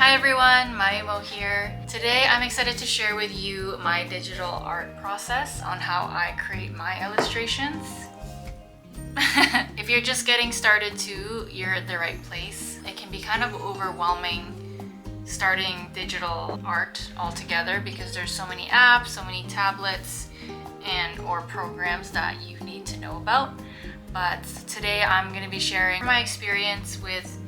Hi everyone, Mayumo here. Today I'm excited to share with you my digital art process on how I create my illustrations. If you're just getting started too, you're at the right place. It can be kind of overwhelming starting digital art altogether because there's so many apps, so many tablets and or programs that you need to know about. But today I'm going to be sharing my experience with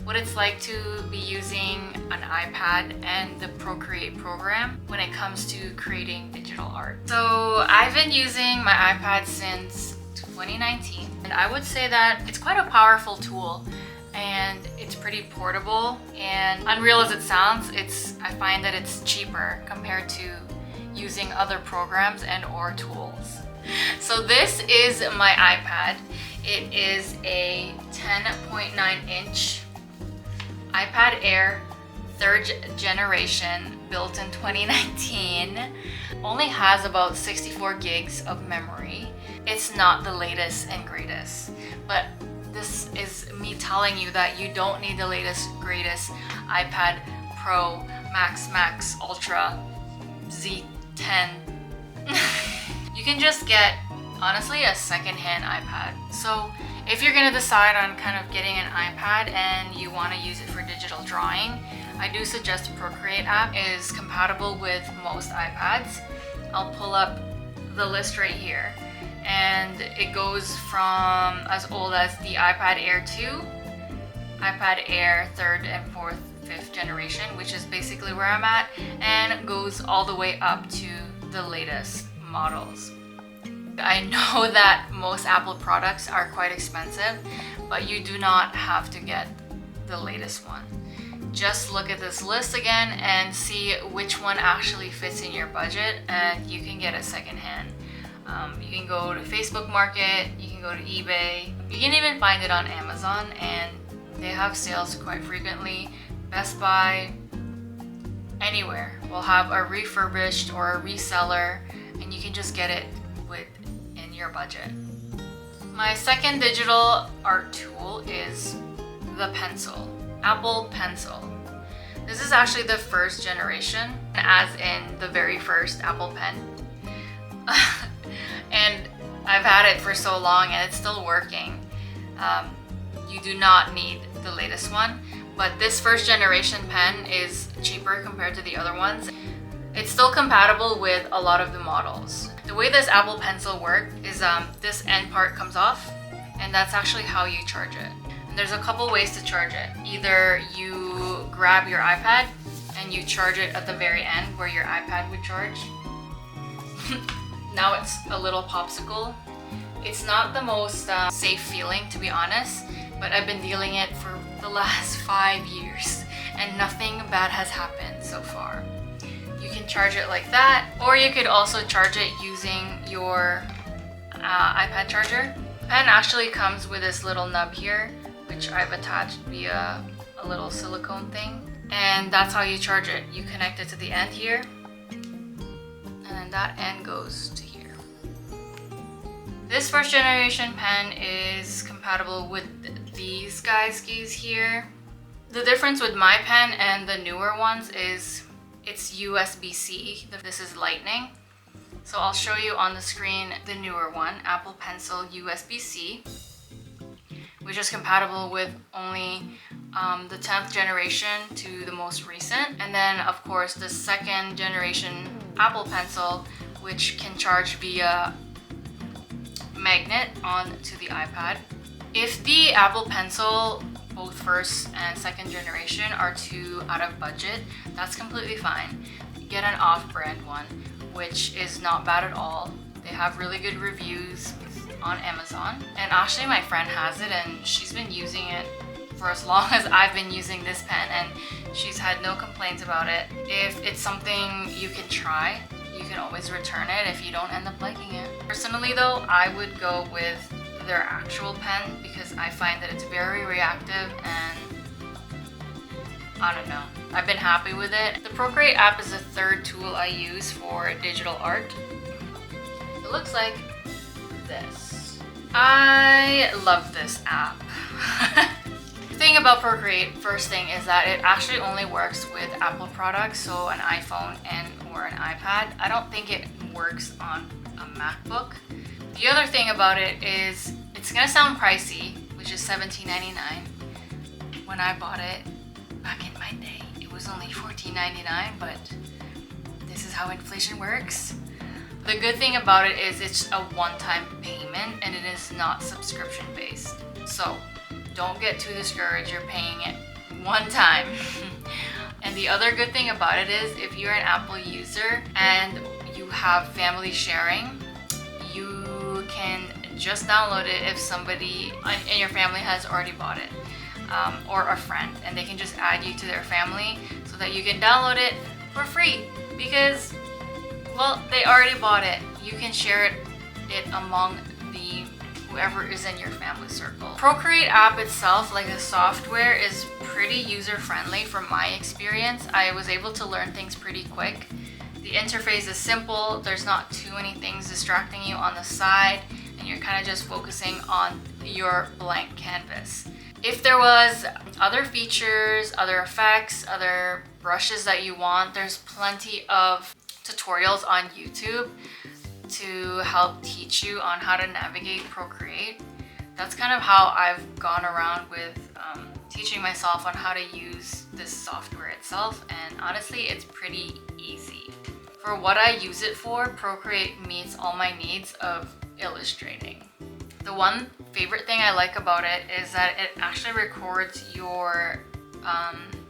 what it's like to be using an iPad and the Procreate program when it comes to creating digital art. So I've been using my iPad since 2019, and I would say that it's quite a powerful tool and it's pretty portable, and unreal as it sounds, I find that it's cheaper compared to using other programs and or tools. So this is my iPad. It is a 10.9 inch iPad Air 3rd generation, built in 2019. Only has about 64 gigs of memory. It's not the latest and greatest, but this is me telling you that you don't need the latest greatest iPad Pro, Max, Ultra, Z10. You can just get, honestly, a second-hand iPad. So if you're gonna decide on kind of getting an iPad and you want to use it for digital drawing, I do suggest the Procreate app is compatible with most iPads. I'll pull up the list right here, and it goes from as old as the iPad Air 2, iPad Air 3rd and 4th, 5th generation, which is basically where I'm at, and goes all the way up to the latest models. I know that most Apple products are quite expensive, but you do not have to get the latest one. Just look at this list again and see which one actually fits in your budget, and you can get it secondhand. You can go to Facebook Market, you can go to eBay, you can even find it on Amazon, and they have sales quite frequently. Best Buy, anywhere will have a refurbished or a reseller, and you can just get it within your budget. My second digital art tool is the pencil, Apple Pencil. This is actually the 1st generation, as in the very first Apple Pen. And I've had it for so long and it's still working. You do not need the latest one, but this 1st generation pen is cheaper compared to the other ones. It's still compatible with a lot of the models. The way this Apple Pencil works is this end part comes off, and that's actually how you charge it. And there's a couple ways to charge it. Either you grab your iPad and you charge it at the very end where your iPad would charge. Now it's a little popsicle. It's not the most safe feeling, to be honest, but I've been dealing it for the last 5 years and nothing bad has happened so far. You can charge it like that, or you could also charge it using your iPad charger. The pen actually comes with this little nub here, which I've attached via a little silicone thing, and that's how you charge it. You connect it to the end here, and then that end goes to here. This 1st generation pen is compatible with these guys here. The difference with my pen and the newer ones is it's USB-C. This is Lightning. So I'll show you on the screen the newer one, Apple Pencil USB-C, which is compatible with only the 10th generation to the most recent. And then of course the 2nd generation Apple Pencil, which can charge via magnet onto the iPad. If the Apple Pencil, both 1st and 2nd generation, are too out of budget, that's completely fine. Get an off-brand one, which is not bad at all. They have really good reviews on Amazon. And actually my friend has it and she's been using it for as long as I've been using this pen, and she's had no complaints about it. If it's something you can try, you can always return it if you don't end up liking it. Personally though, I would go with their actual pen because I find that it's very reactive, and I don't know, I've been happy with it. The Procreate app is the 3rd tool I use for digital art. It looks like this. I love this app. The thing thing about Procreate, first thing, is that it actually only works with Apple products, so an iPhone and or an iPad. I don't think it works on a MacBook. The other thing about it is it's gonna sound pricey, which is $17.99. When I bought it back in my day, it was only $14.99, but this is how inflation works. The good thing about it is it's a one-time payment and it is not subscription based. So don't get too discouraged, you're paying it one time. And the other good thing about it is if you're an Apple user and you have family sharing, you can just download it if somebody in your family has already bought it, or a friend, and they can just add you to their family so that you can download it for free because, well, they already bought it. You can share it among whoever is in your family circle. Procreate app itself, like the software, is pretty user-friendly from my experience. I was able to learn things pretty quick. The interface is simple, there's not too many things distracting you on the side, and you're kind of just focusing on your blank canvas. If there was other features, other effects, other brushes that you want, there's plenty of tutorials on YouTube to help teach you on how to navigate Procreate. That's kind of how I've gone around with teaching myself on how to use this software itself, and honestly, it's pretty easy. For what I use it for, Procreate meets all my needs of illustrating. The one favorite thing I like about it is that it actually records your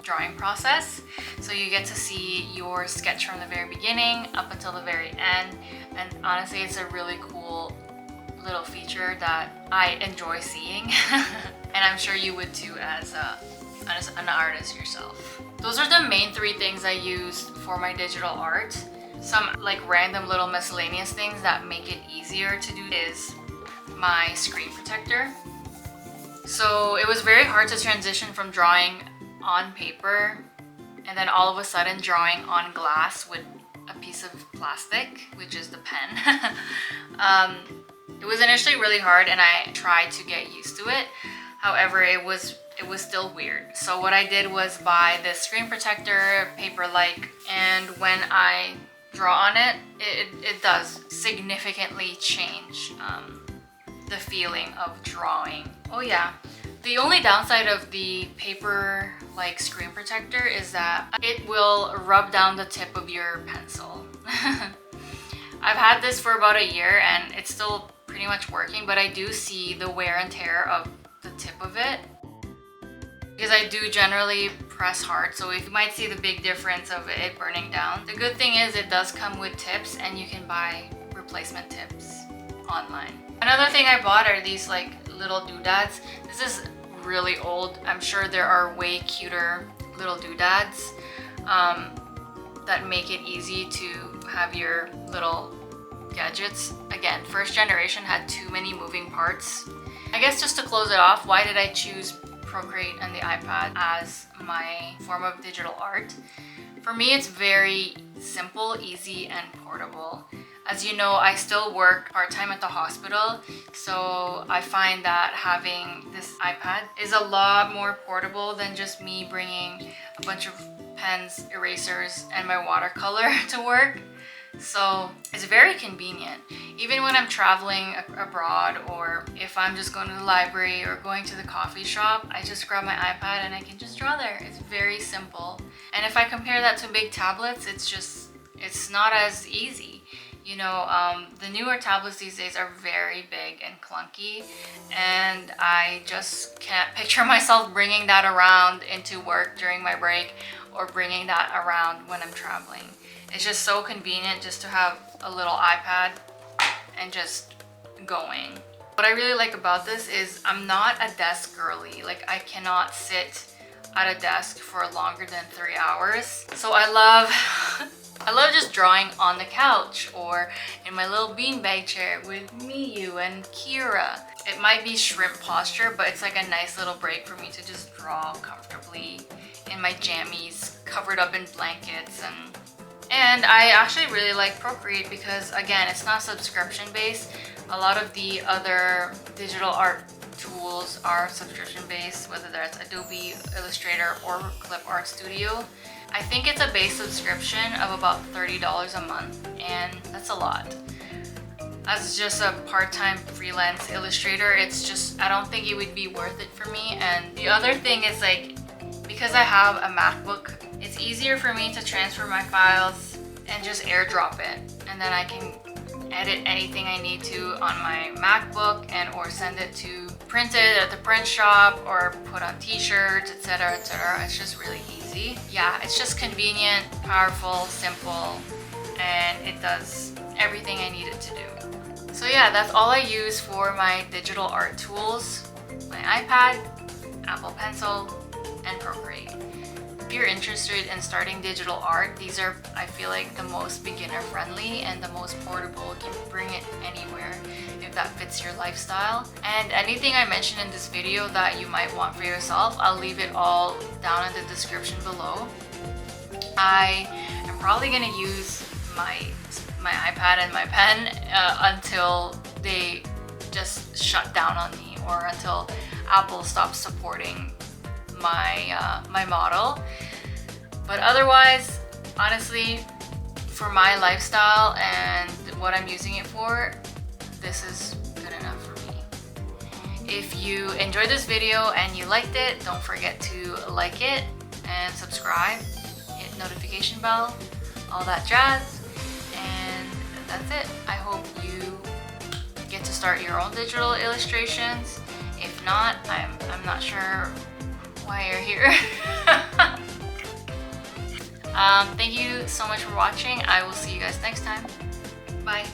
drawing process. So you get to see your sketch from the very beginning up until the very end. And honestly, it's a really cool little feature that I enjoy seeing. And I'm sure you would too as an artist yourself. Those are the main three things I used for my digital art. Some like random little miscellaneous things that make it easier to do is my screen protector. So it was very hard to transition from drawing on paper and then all of a sudden drawing on glass with a piece of plastic, which is the pen. It was initially really hard and I tried to get used to it. However, it was still weird. So what I did was buy this screen protector, paper-like, and when I draw on it, it does significantly change the feeling of drawing. Oh yeah, the only downside of the paper-like screen protector is that it will rub down the tip of your pencil. I've had this for about a year and it's still pretty much working, but I do see the wear and tear of the tip of it because I do generally press hard, so you might see the big difference of it burning down. The good thing is it does come with tips and you can buy replacement tips online. Another thing I bought are these like little doodads. This is really old. I'm sure there are way cuter little doodads that make it easy to have your little gadgets. Again, first generation had too many moving parts. I guess just to close it off, why did I choose Procreate and the iPad as my form of digital art? For me, it's very simple, easy, and portable. As you know, I still work part-time at the hospital, so I find that having this iPad is a lot more portable than just me bringing a bunch of pens, erasers, and my watercolor to work. So it's very convenient. Even when I'm traveling abroad, or if I'm just going to the library or going to the coffee shop, I just grab my iPad and I can just draw there. It's very simple. And if I compare that to big tablets, it's not as easy. You know, the newer tablets these days are very big and clunky, and I just can't picture myself bringing that around into work during my break or bringing that around when I'm traveling. It's just so convenient just to have a little iPad and just going. What I really like about this is I'm not a desk girly. Like, I cannot sit at a desk for longer than 3 hours. So I love just drawing on the couch or in my little beanbag chair with Miyu and Kira. It might be shrimp posture, but it's like a nice little break for me to just draw comfortably in my jammies, covered up in blankets. And I actually really like Procreate because, again, it's not subscription based. A lot of the other digital art tools tools are subscription based, whether that's Adobe Illustrator or Clip Art Studio. I think it's a base subscription of about $30 a month, and that's a lot. As just a part-time freelance illustrator, I don't think it would be worth it for me. And the other thing is, like, because I have a MacBook, it's easier for me to transfer my files and just airdrop it, and then I can edit anything I need to on my MacBook and or send it to print it at the print shop or put on t-shirts, etc, etc. It's just really easy. Yeah, it's just convenient, powerful, simple, and it does everything I need it to do. So yeah, that's all I use for my digital art tools: my iPad, Apple Pencil, and Procreate. If you're interested in starting digital art, these are, I feel like, the most beginner friendly and the most portable. You can bring it anywhere if that fits your lifestyle. And anything I mentioned in this video that you might want for yourself, I'll leave it all down in the description below. I am probably going to use my iPad and my pen until they just shut down on me, or until Apple stops supporting my model. But otherwise, honestly, for my lifestyle and what I'm using it for, this is good enough for me. If you enjoyed this video and you liked it, don't forget to like it and subscribe, hit notification bell, all that jazz. And that's it. I hope you get to start your own digital illustrations. If not, I'm not sure why you're here. Thank you so much for watching. I will see you guys next time. Bye.